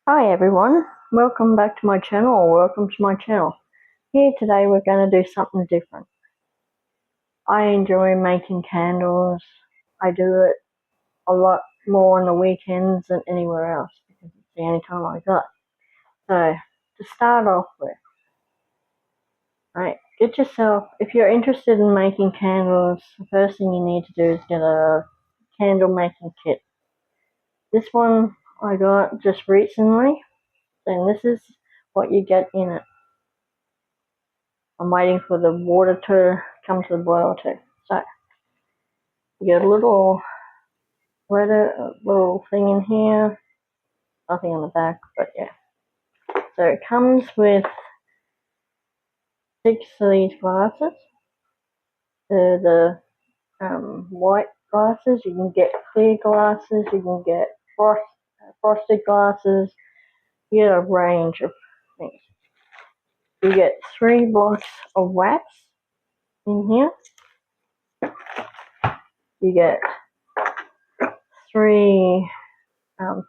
Hi everyone, welcome back to my channel, or welcome to my channel. Here today we're going to do something different. I enjoy making candles. I do it a lot more on the weekends than anywhere else because it's the only time I got. So, to start off with, right, get yourself, if you're interested in making candles, the first thing you need to do is get a candle making kit. This one I got just recently, and this is what you get in it. I'm waiting for the water to come to the boil too. So you get a little little thing in here, nothing on the back, but yeah. So it comes with 6 of these glasses. The white glasses. You can get clear glasses. You can get frosted glasses. You get a range of things. You get 3 blocks of wax in here. You get 3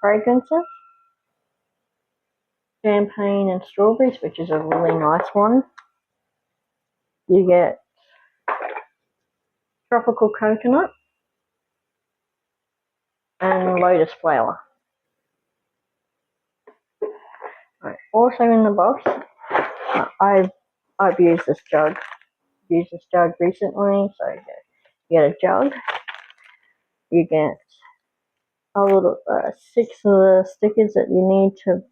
fragrances. Champagne and strawberries, which is a really nice one. You get tropical coconut and lotus flower. Right. Also in the box, I've used this jug. Used this jug recently, so you get a jug. You get a little 6 of the stickers that you need to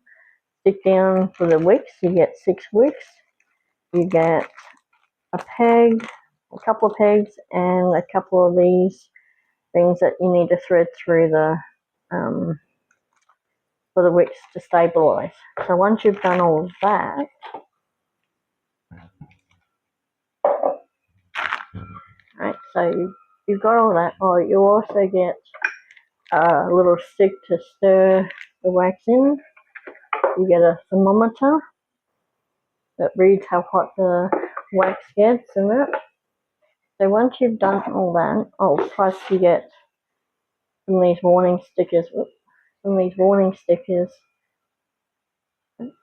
stick down for the wicks. You get 6 wicks. You get a peg, a couple of pegs, and a couple of these things that you need to thread through the for the wicks to stabilize. So once you've done all of that, right, so you've got all that. Oh, you also get a little stick to stir the wax in. You get a thermometer that reads how hot the wax gets and that. So once you've done all that, plus you get some of these warning stickers. Some of these warning stickers. It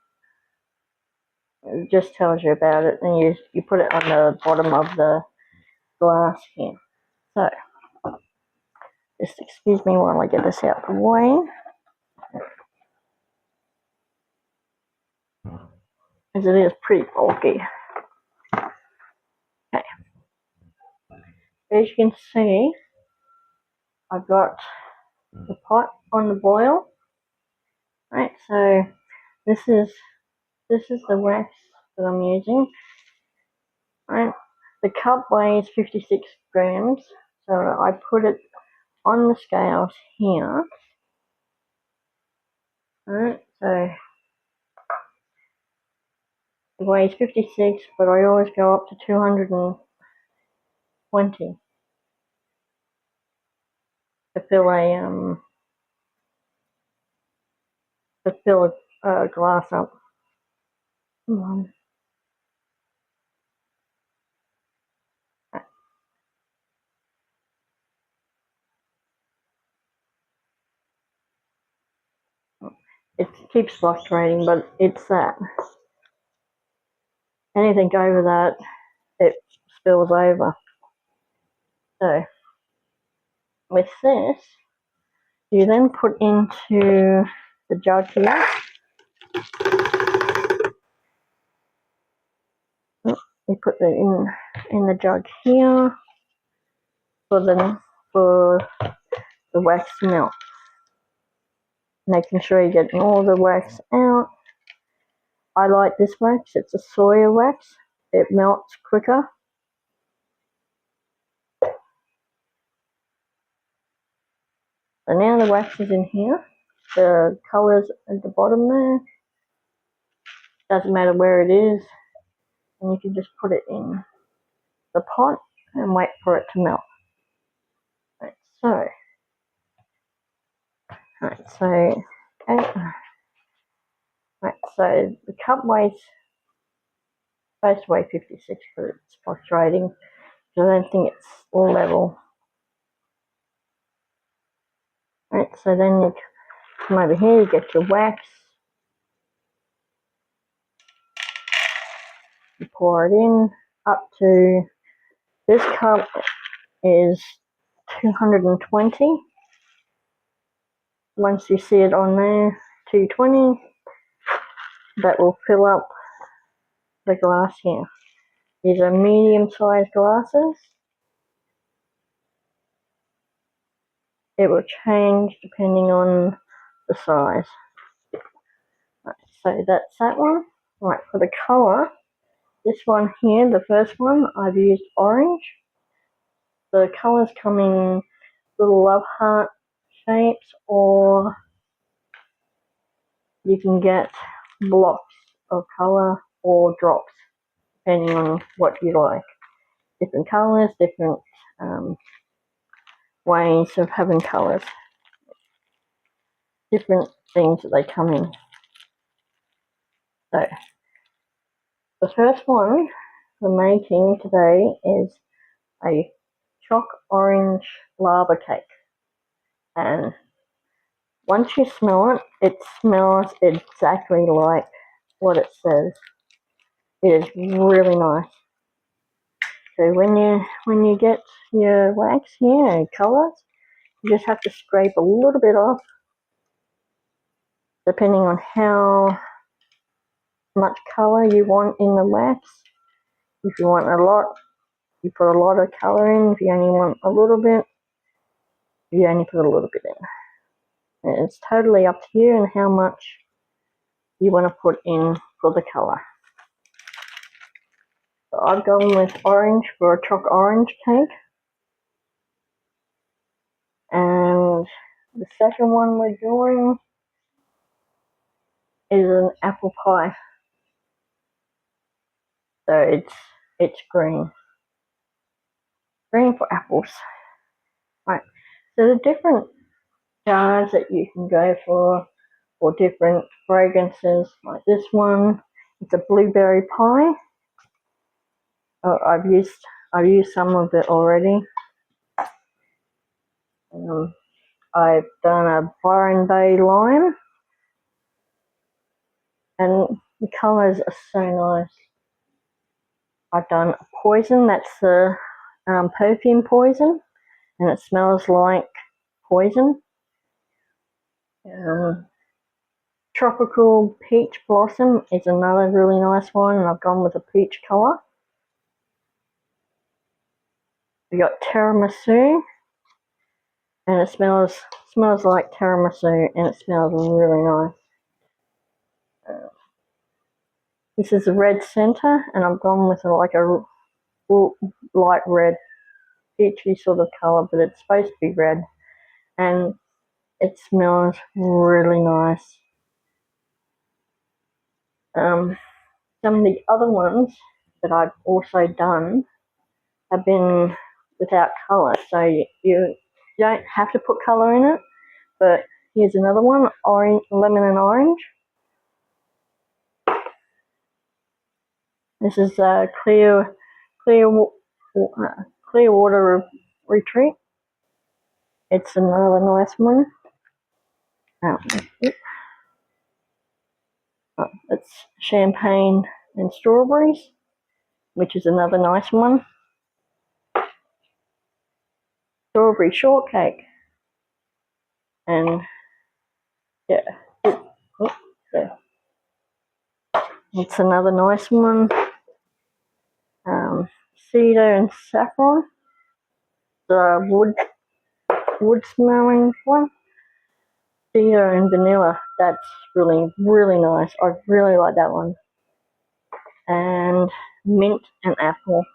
just tells you about it, and you put it on the bottom of the glass here. So just excuse me while I get this out of the way. As it is pretty bulky. Okay. As you can see, I've got the pot on the boil. Right, so this is the wax that I'm using. Right, the cup weighs 56 grams, so I put it on the scales here. Right, so it weighs 56, but I always go up to 220 to fill a glass up. It keeps fluctuating, but it's that. Anything over that, it spills over. So with this, you then put into the jug here. You put it in the jug here for the wax to melt. Making sure you're getting all the wax out. I like this wax. It's a soya wax. It melts quicker. So now the wax is in here. The colours at the bottom there. Doesn't matter where it is. And you can just put it in the pot and wait for it to melt. Right, so the cup weighs supposed to weigh 56, but it's fluctuating. So I don't think it's all level. Right, so then you come over here, you get your wax, You pour it in up to, this cup is 220. Once you see it on there, 220, that will fill up the glass here. These are medium-sized glasses. It will change depending on the size. Right, so that's that one. Right, for the colour, this one here, the first one, I've used orange. The colours come in little love heart shapes, or you can get blocks of colour or drops, depending on what you like. Different colours, different ways of having colours. Different things that they come in. So, the first one we're making today is a choc orange lava cake. And once you smell it, it smells exactly like what it says. It is really nice. So when you get your wax here and colours, you just have to scrape a little bit off, depending on how much colour you want in the wax. If you want a lot, you put a lot of colour in. If you only want a little bit, you only put a little bit in. And it's totally up to you and how much you want to put in for the colour. So I've gone with orange for a choc orange cake. And the second one we're doing is an apple pie. So it's green. Green for apples. Right. So the different jars that you can go for different fragrances, like this one, it's a blueberry pie. I've used some of it already. I've done a Byron Bay lime, and the colours are so nice. I've done a poison, that's the perfume poison, and it smells like poison. Tropical peach blossom is another really nice one, and I've gone with a peach colour. We got tiramisu, and it smells like tiramisu, and it smells really nice. This is a red centre, and I've gone with like a light red, peachy sort of colour, but it's supposed to be red, and it smells really nice. Some of the other ones that I've also done have been without colour, so you don't have to put colour in it. But here's another one, orange, lemon and orange. This is a clear water retreat. It's another nice one. It's champagne and strawberries, which is another nice one. Strawberry shortcake, and yeah, it's another nice one. Cedar and saffron, the wood smelling one. Cedar and vanilla, that's really nice. I really like that one. And mint and apple,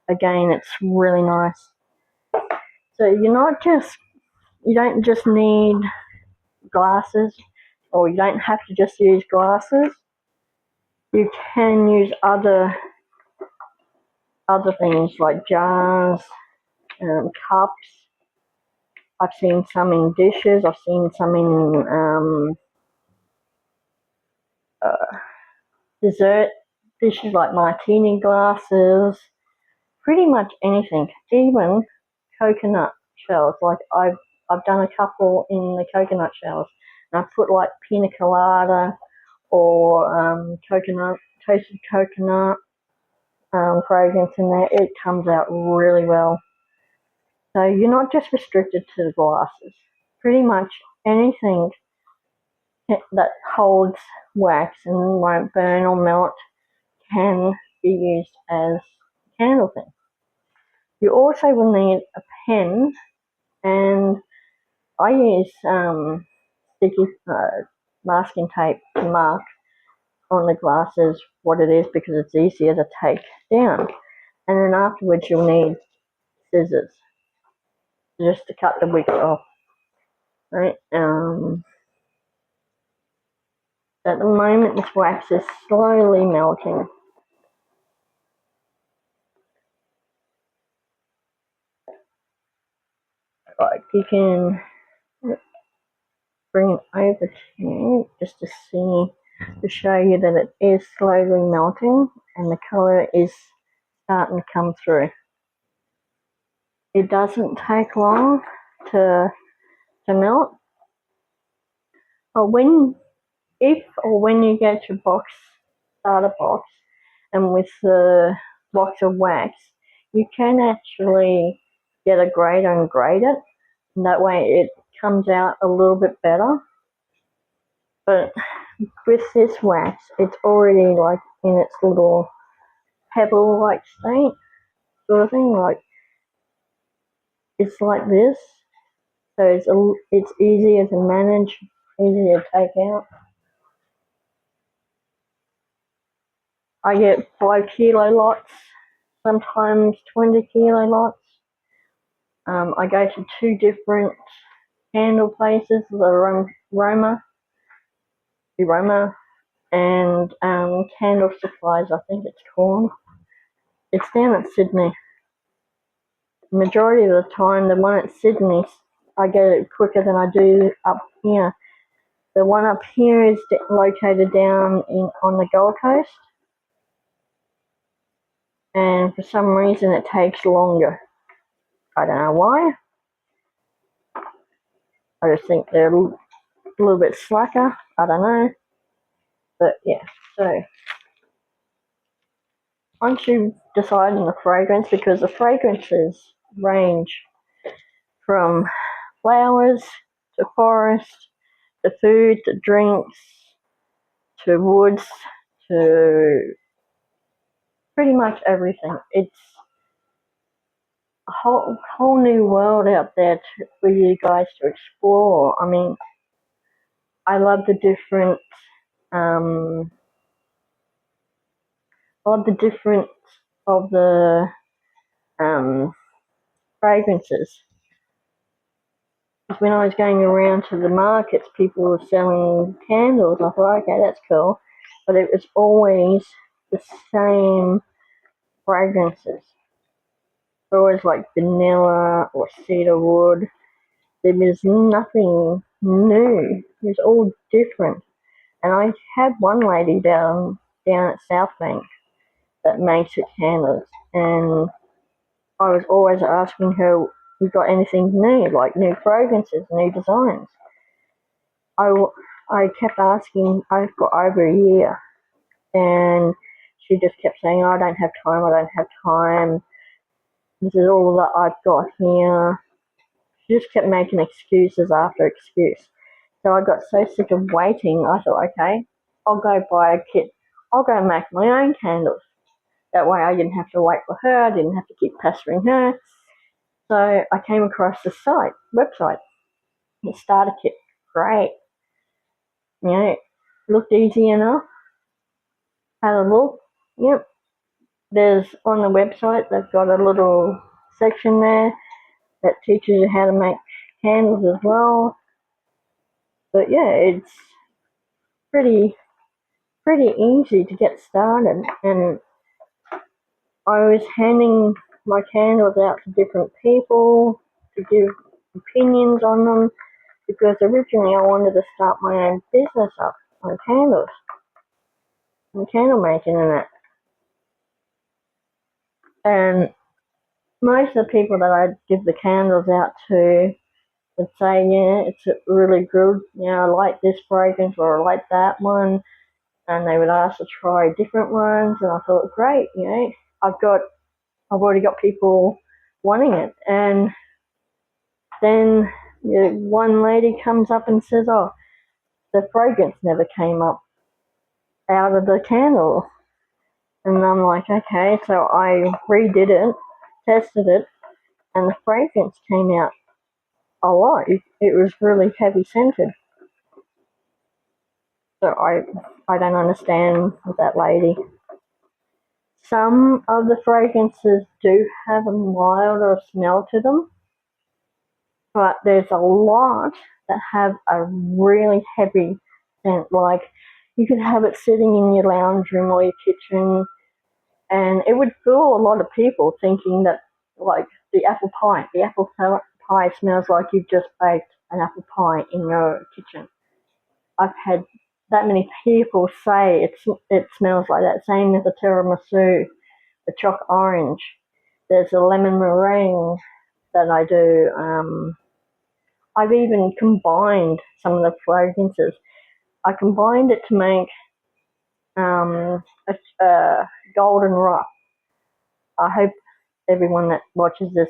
again, it's really nice. So you don't just need glasses, or you don't have to just use glasses. You can use other things like jars, cups. I've seen some in dishes. I've seen some in dessert dishes like martini glasses. Pretty much anything, even coconut shells. Like I've done a couple in the coconut shells, and I've put like pina colada or toasted coconut, fragrance in there, it comes out really well. So you're not just restricted to the glasses. Pretty much anything that holds wax and won't burn or melt can be used as a candle thing. You also will need a pen, and I use sticky masking tape to mark on the glasses what it is because it's easier to take down. And then afterwards you'll need scissors just to cut the wicks off. Right? At the moment this wax is slowly melting. Like you can bring it over to you just to see, to show you that it is slowly melting and the colour is starting to come through. It doesn't take long to melt. But when you get your starter box, and with the box of wax, you can actually get a grater and grate it, and that way it comes out a little bit better. But with this wax, it's already like in its little pebble-like state, sort of thing. Like it's like this, so it's easier to manage, easier to take out. I get 5 kilo lots, sometimes 20 kilo lots. I go to 2 different candle places, the Aroma and Candle Supplies, I think it's called. It's down at Sydney. The majority of the time, the one at Sydney, I get it quicker than I do up here. The one up here is located down on the Gold Coast, and for some reason it takes longer. I don't know why. I just think they're a little bit slacker. I don't know. But yeah, so once you decide on the fragrance, because the fragrances range from flowers to forest to food to drinks to woods to pretty much everything. It's a whole new world out there for you guys to explore. I mean, I love the different of the fragrances. When I was going around to the markets, people were selling candles. I thought, okay, that's cool, but it was always the same fragrances. Always like vanilla or cedar wood. There was nothing new. It was all different. And I had one lady down at South Bank that makes her candles, and I was always asking her, "You got anything new, like new fragrances, new designs?" I kept asking for over a year, and she just kept saying, "I don't have time. I don't have time. This is all that I've got here." She just kept making excuses after excuse. So I got so sick of waiting, I thought, okay, I'll go buy a kit. I'll go make my own candles. That way I didn't have to wait for her. I didn't have to keep pestering her. So I came across the website. The starter kit, great. You know, looked easy enough. Had a look. Yep. There's on the website, they've got a little section there that teaches you how to make candles as well. But yeah, it's pretty easy to get started, and I was handing my candles out to different people to give opinions on them, because originally I wanted to start my own business up on candles and candle making and that. And most of the people that I give the candles out to would say, yeah, it's really good, I like this fragrance or I like that one, and they would ask to try different ones, and I thought, great, I've already got people wanting it. And then one lady comes up and says, "Oh, the fragrance never came up out of the candle." And I'm like, okay, so I redid it, tested it, and the fragrance came out a lot. It was really heavy scented. So I don't understand that lady. Some of the fragrances do have a milder smell to them, but there's a lot that have a really heavy scent. Like you could have it sitting in your lounge room or your kitchen, and it would fool a lot of people thinking that, like, the apple pie smells like you've just baked an apple pie in your kitchen. I've had that many people say it smells like that. Same with the tiramisu, the choc orange. There's a lemon meringue that I do. I've even combined some of the fragrances. I combined it to make a golden rock. I hope everyone that watches this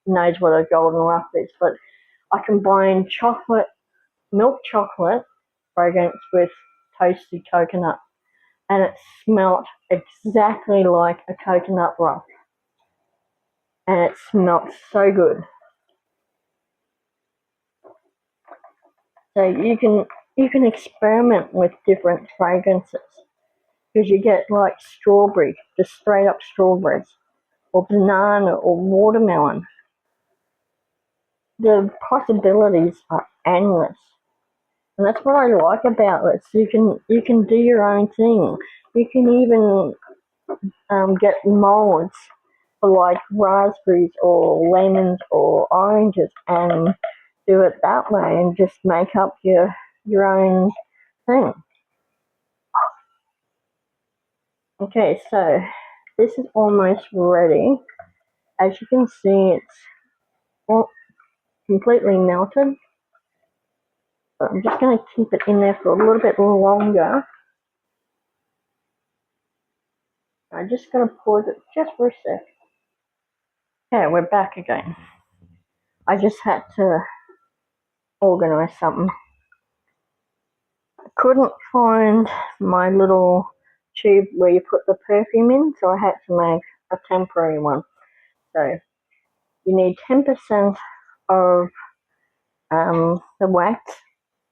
knows what a golden rough is, but I combined milk chocolate fragrance with toasted coconut, and it smelt exactly like a coconut rough, and it smelt so good. So you can experiment with different fragrances because you get like strawberry, just straight up strawberries, or banana, or watermelon. The possibilities are endless. And that's what I like about it. So you can do your own thing. You can even get molds for like raspberries or lemons or oranges and do it that way and just make up your own thing. Okay, so this is almost ready. As you can see, it's all completely melted. But I'm just going to keep it in there for a little bit longer. I just got to pause it just for a sec. Okay, we're back again. I just had to organize something. I couldn't find my little tube where you put the perfume in, so I had to make a temporary one. So you need 10% of the wax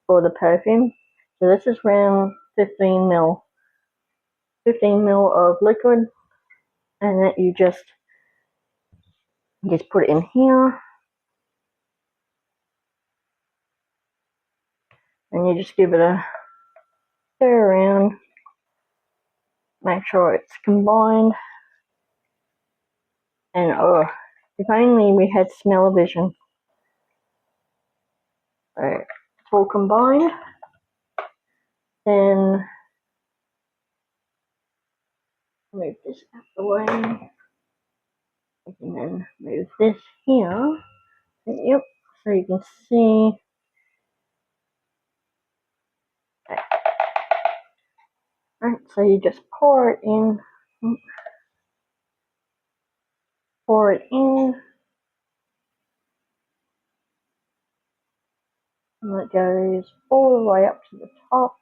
for the perfume. So this is around 15 mil of liquid, and then you just put it in here, and you just give it a stir around, make sure it's combined, and oh, if only we had smell-o-vision. So it's all combined. Then move this out the way. We can then move this here. Yep, so you can see. Okay. Right, so you just pour it in. Pour it in. And it goes all the way up to the top.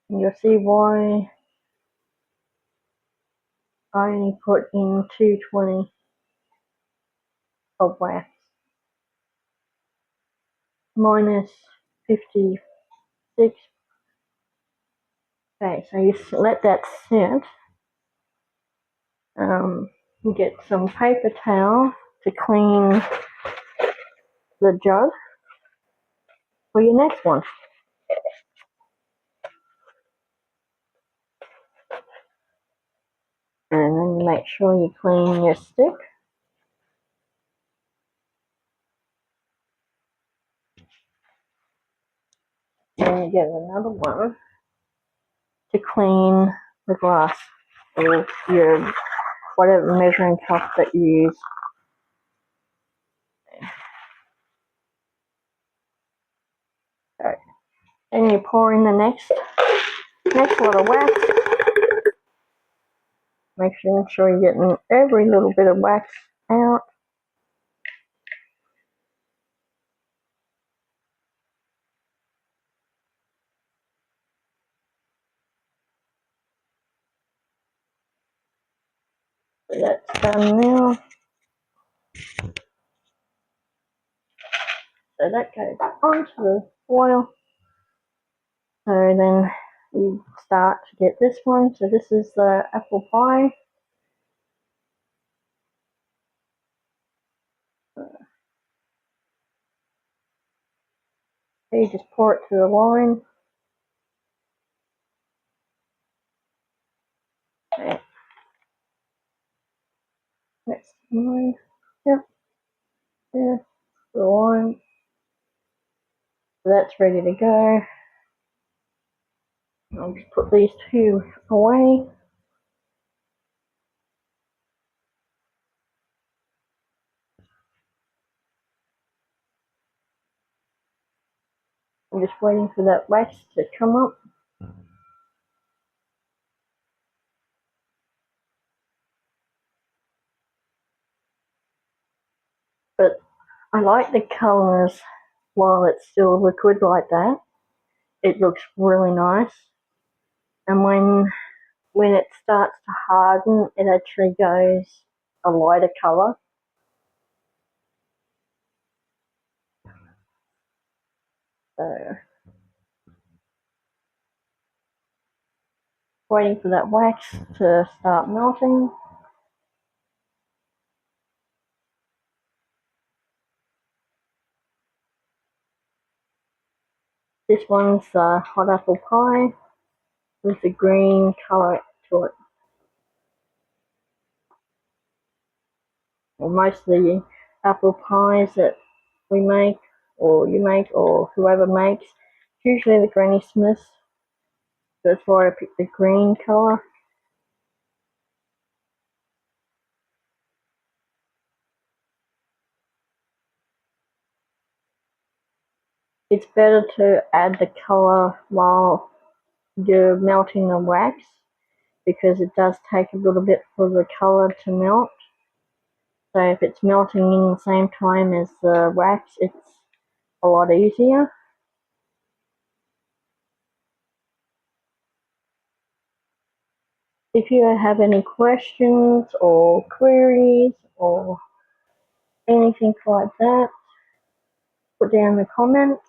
And you'll see why I only put in 220 of wax. Minus 56. Okay, so you let that sit. You get some paper towel to clean the jug for your next one. And then make sure you clean your stick. And you get another one to clean the glass or your whatever measuring cup that you use. Okay. And you pour in the next lot of wax. Make sure you're getting every little bit of wax out. So that's done now. So that goes onto the foil. So then you start to get this one. So this is the apple pie. You just pour it to the line. Okay. That's the line. Yep. There's the line. So that's ready to go. I'll just put these two away. I'm just waiting for that wax to come up. But I like the colours while it's still liquid like that. It looks really nice. And when it starts to harden, it actually goes a lighter colour. So waiting for that wax to start melting. This one's hot apple pie with the green colour to it. Well, most of the apple pies that we make, or you make, or whoever makes, usually the Granny Smiths. That's why I picked the green colour. It's better to add the colour while you're melting the wax, because it does take a little bit for the colour to melt. So if it's melting in the same time as the wax, it's a lot easier. If you have any questions or queries or anything like that, put down in the comments,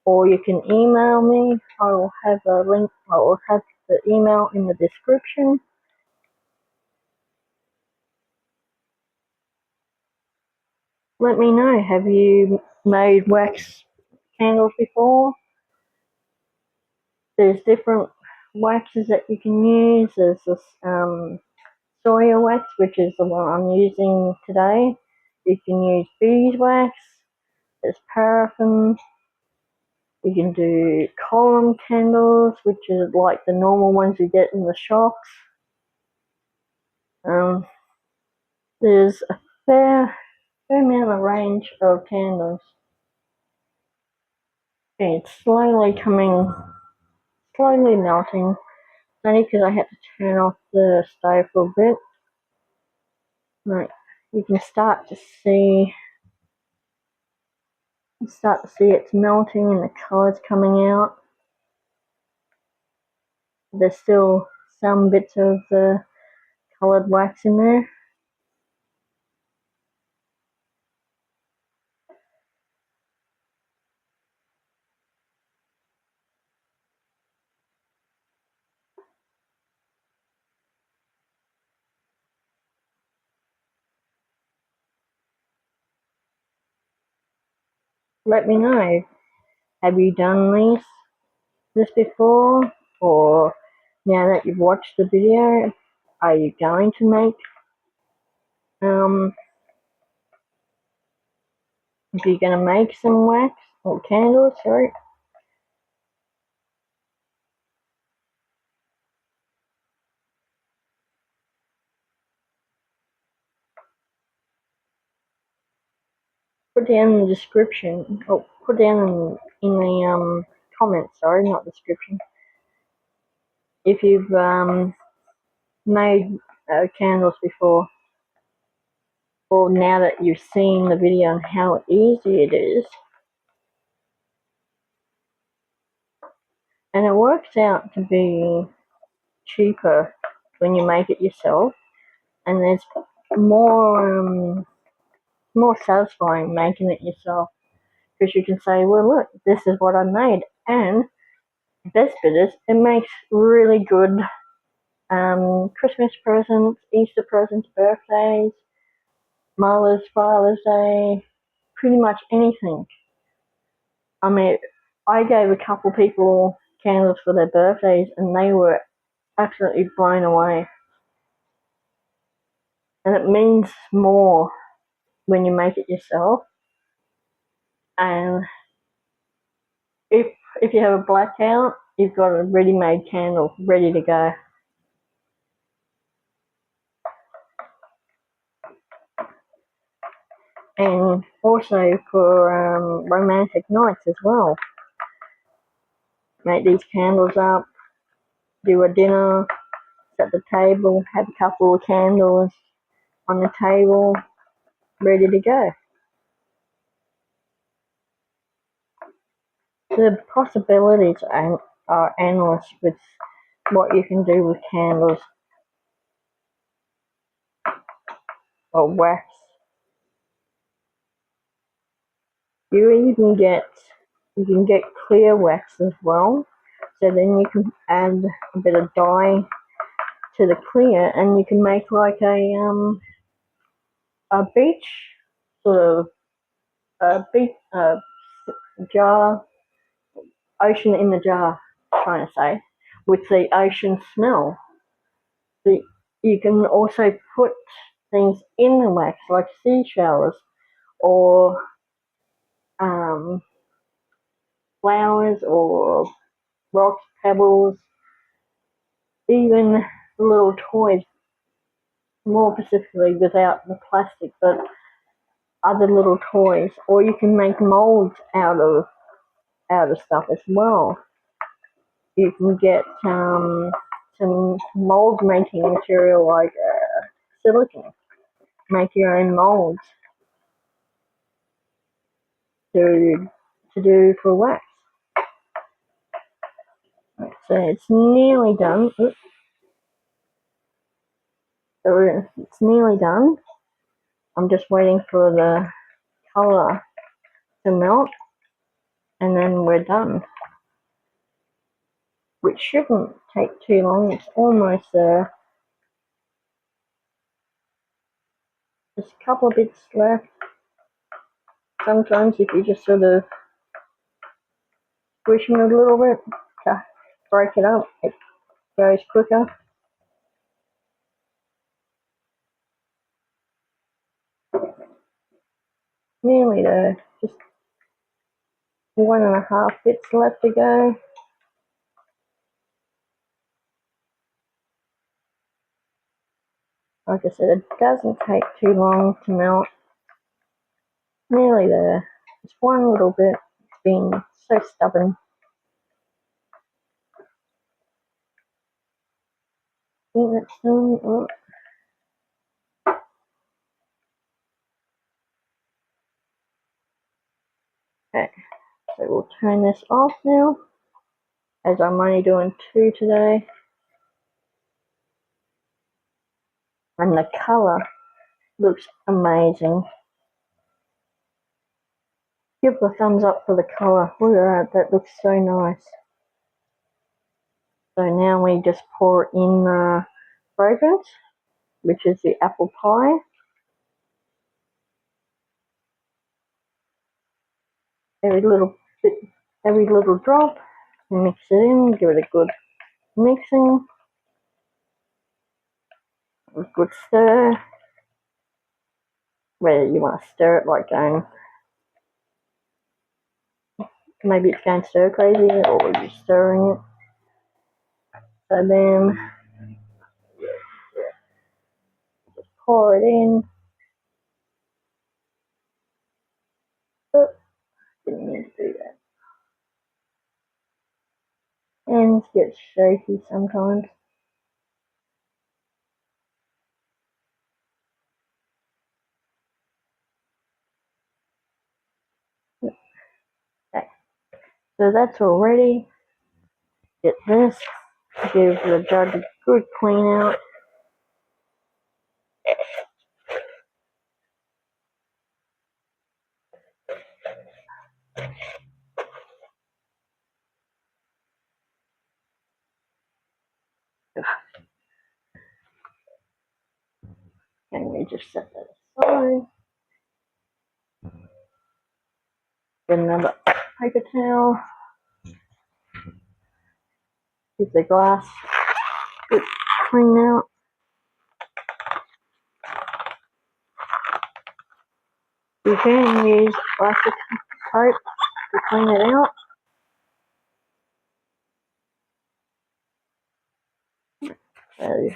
or you can email me. I will have a link, I will have the email in the description. Let me know, have you made wax candles before? There's different waxes that you can use. There's this soya wax, which is the one I'm using today. You can use beeswax. There's paraffin. You can do column candles, which is like the normal ones you get in the shops. There's a fair amount of range of candles. Okay, it's slowly melting. It's only because I had to turn off the stove for a bit. Right, you can start to see it's melting and the colours coming out. There's still some bits of the coloured wax in there. Let me know. Have you done this before? Or now that you've watched the video, are you going to make if you're going to make some wax or candles, sorry. Put down in the description, or put down in the comments, sorry, not description, if you've made candles before, or now that you've seen the video on how easy it is, and it works out to be cheaper when you make it yourself, and there's more satisfying making it yourself, because you can say, well, look, this is what I made, and the best bit is it makes really good Christmas presents, Easter presents, birthdays, Mother's, Father's Day, pretty much anything. I mean, I gave a couple people candles for their birthdays and they were absolutely blown away. And it means more when you make it yourself. And if if you have a blackout, you've got a ready-made candle ready to go. And also for romantic nights as well. Make these candles up, do a dinner, set the table, have a couple of candles on the table, ready to go. The possibilities are endless with what you can do with candles or wax. You can get clear wax as well. So then you can add a bit of dye to the clear, and you can make like a beach sort of beach jar, ocean in the jar. Trying to say, with the ocean smell. So you can also put things in the wax like seashells or um, flowers or rocks, pebbles, even little toys, more specifically without the plastic, but other little toys. Or you can make molds out of stuff as well. You can get some mold making material like silicone. Make your own molds to do for wax. So it's nearly done. Oops. So it's nearly done. I'm just waiting for the colour to melt, and then we're done. Which shouldn't take too long. It's almost there. Just a couple of bits left. Sometimes if you just sort of squish them a little bit to break it up, it goes quicker. Nearly there. Just 1.5 bits left to go. Like I said, it doesn't take too long to melt. Nearly there. Just one little bit. It's been so stubborn. I think that's done. Oh. Okay, so we'll turn this off now, as I'm only doing 2 today. And the colour looks amazing. Give a thumbs up for the colour. Look at that, that looks so nice. So now we just pour in the fragrance, which is the apple pie. Every little bit, every little drop, mix it in, give it a good mixing, a good stir. Whether you want to stir it like going, maybe it's going stir crazy, or you're stirring it. So then just pour it in. Oh, didn't mean to do that. And it gets shaky sometimes. So that's all ready. Get this, give the jug a good clean out. And we just set that aside. Get another paper towel. Get the glass good clean out. You can use plastic tape to clean it out. So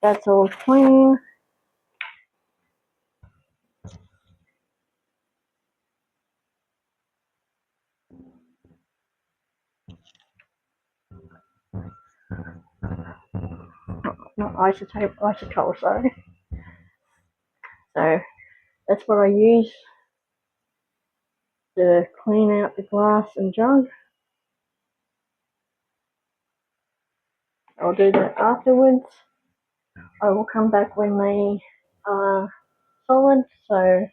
that's all clean. Not isotope, isotol, sorry. So that's what I use to clean out the glass and jug. I'll do that afterwards. I will come back when they are solid, so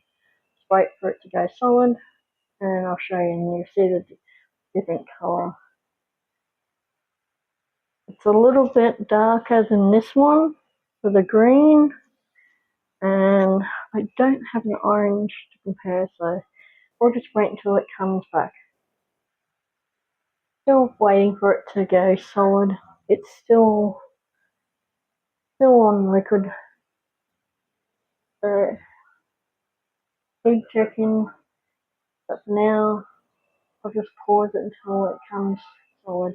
just wait for it to go solid and I'll show you and you'll see the different colour. It's a little bit darker than this one for the green, and I don't have an orange to compare, so we'll just wait until it comes back. Still waiting for it to go solid. It's still on liquid. So keep checking, but for now I'll just pause it until it comes solid.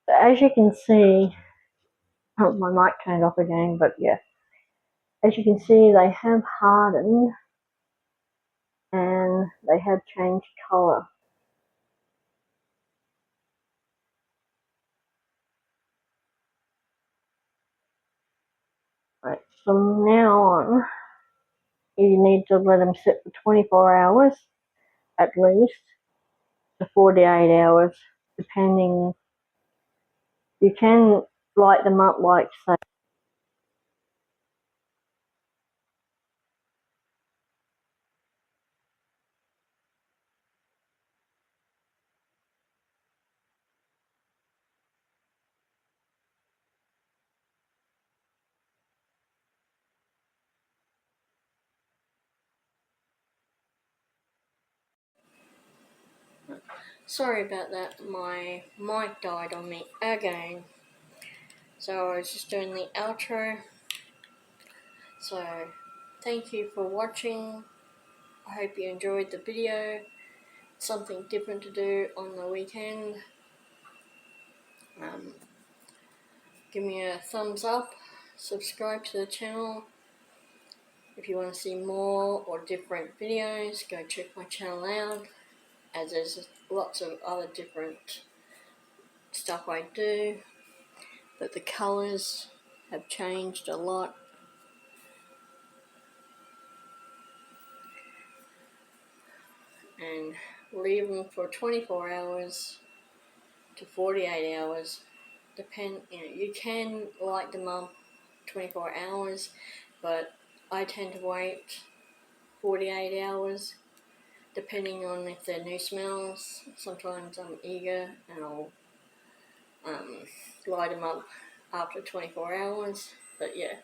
So as you can see, oh, my mic turned off again, but yeah. As you can see, they have hardened and they have changed colour. Right, from now on, you need to let them sit for 24 hours at least to 48 hours, depending. You can light them up like so. Sorry about that, my mic died on me again. So I was just doing the outro. So thank you for watching. I hope you enjoyed the video. Something different to do on the weekend. Give me a thumbs up, subscribe to the channel. If you want to see more or different videos, go check my channel out, as there's lots of other different stuff I do, but the colours have changed a lot. And leave them for 24 hours to 48 hours. You can light them up 24 hours, but I tend to wait 48 hours, depending on if they're new smells. Sometimes I'm eager and I'll light them up after 24 hours. But yeah,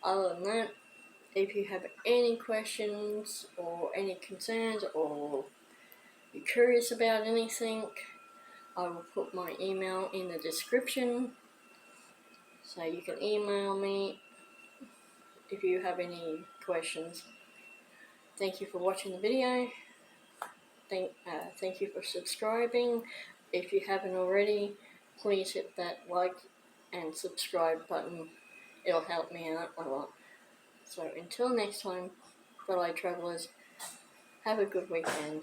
other than that, if you have any questions or any concerns or you're curious about anything, I will put my email in the description, so you can email me if you have any questions. Thank you for watching the video. Thank you for subscribing. If you haven't already, please hit that like and subscribe button. It'll help me out a lot. So until next time, fellow travelers, have a good weekend.